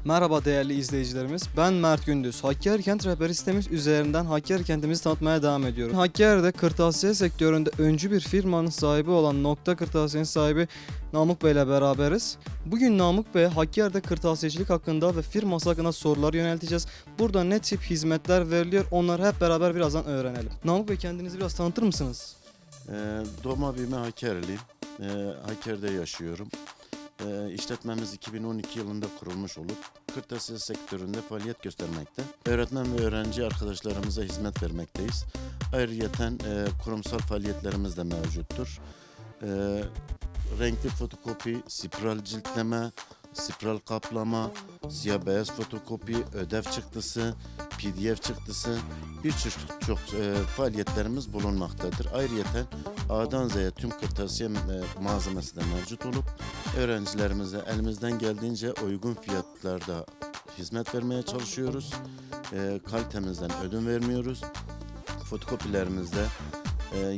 Merhaba değerli izleyicilerimiz. Ben Mert Gündüz. Hakkari Kent rehberi sitemiz üzerinden Hakkari kentimizi tanıtmaya devam ediyorum. Hakkari'de kırtasiye sektöründe öncü bir firmanın sahibi olan Nokta Kırtasiye'nin sahibi Namık Bey ile beraberiz. Bugün Namık Bey Hakkari'de kırtasiyecilik hakkında ve firması hakkında sorular yönelteceğiz. Burada ne tip hizmetler veriliyor onları hep beraber birazdan öğrenelim. Namık Bey, kendinizi biraz tanıtır mısınız? Doğma büyüme Hakkari'liyim. Hakkari'de yaşıyorum. İşletmemiz 2012 yılında kurulmuş olup kırtasiye sektöründe faaliyet göstermekte. Öğretmen ve öğrenci arkadaşlarımıza hizmet vermekteyiz. Ayrıyeten kurumsal faaliyetlerimiz de mevcuttur. Renkli fotokopi, spiral ciltleme, spiral kaplama, siyah beyaz fotokopi, ödev çıktısı, PDF çıktısı, birçok faaliyetlerimiz bulunmaktadır. Ayrıyeten A'dan Z'ye tüm kırtasiye malzemesi de mevcut olup öğrencilerimize elimizden geldiğince uygun fiyatlarda hizmet vermeye çalışıyoruz. Kalitemizden ödün vermiyoruz. Fotokopilerimizde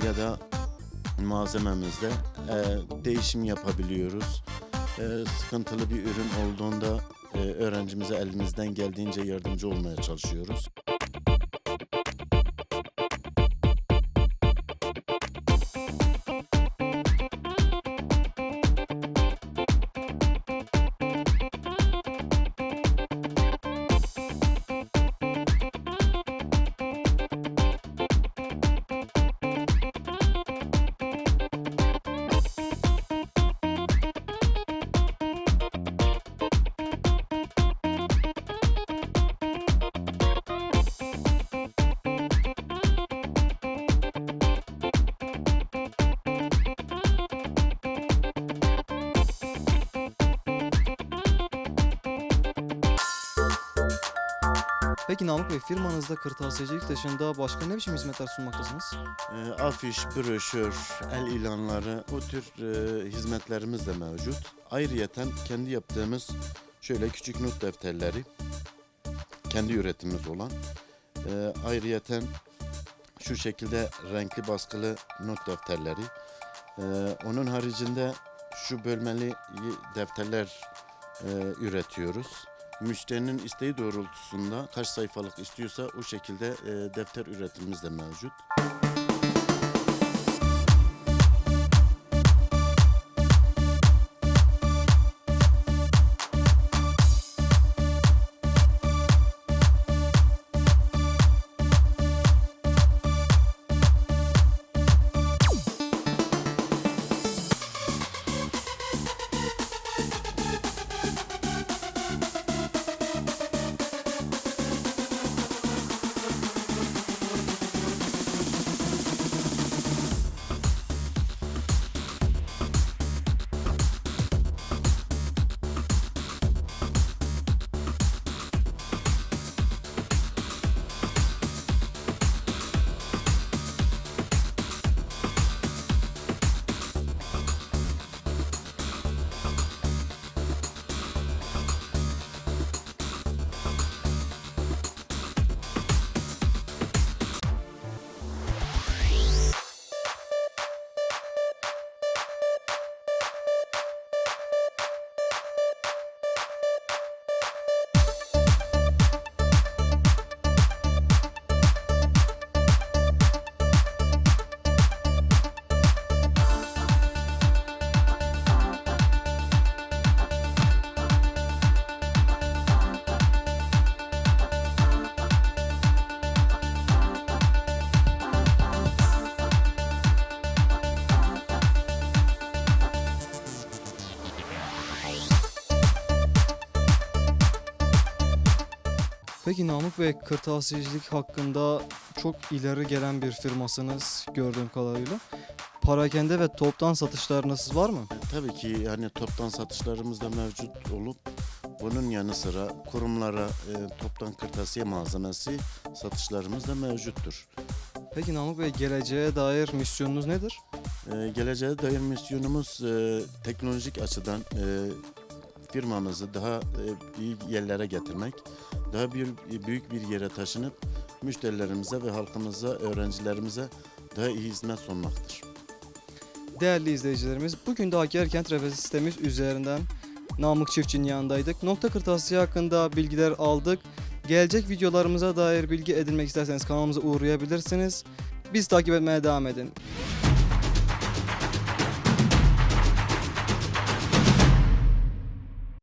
ya da malzememizde değişim yapabiliyoruz. Sıkıntılı bir ürün olduğunda öğrencimize elimizden geldiğince yardımcı olmaya çalışıyoruz. Peki Namık Bey, firmanızda kırtasiyecilik dışında başka ne biçim hizmetler sunmaktasınız? Afiş, broşür, el ilanları, o tür hizmetlerimiz de mevcut. Ayrıyeten kendi yaptığımız şöyle küçük not defterleri, kendi üretimimiz olan. Ayrıyeten şu şekilde renkli baskılı not defterleri. Onun haricinde şu bölmeli defterler üretiyoruz. Müşterinin isteği doğrultusunda kaç sayfalık istiyorsa o şekilde defter üretimimiz de mevcut. Peki Namık Bey, kırtasiyecilik hakkında çok ileri gelen bir firmasınız gördüğüm kadarıyla. Parakende ve toptan satışlarınız var mı? Tabii ki yani toptan satışlarımız da mevcut olup bunun yanı sıra kurumlara toptan kırtasiye malzemesi satışlarımız da mevcuttur. Peki Namık Bey, geleceğe dair misyonunuz nedir? Geleceğe dair misyonumuz teknolojik açıdan firmamızı daha iyi yerlere getirmek, daha büyük bir yere taşınıp müşterilerimize ve halkımıza, öğrencilerimize daha iyi hizmet sunmaktır. Değerli izleyicilerimiz, bugün de Hakkari Kent rehberi sitemiz üzerinden Namık Çiftçi'nin yanındaydık. Nokta Kırtasiye hakkında bilgiler aldık. Gelecek videolarımıza dair bilgi edinmek isterseniz kanalımıza uğrayabilirsiniz. Biz takip etmeye devam edin.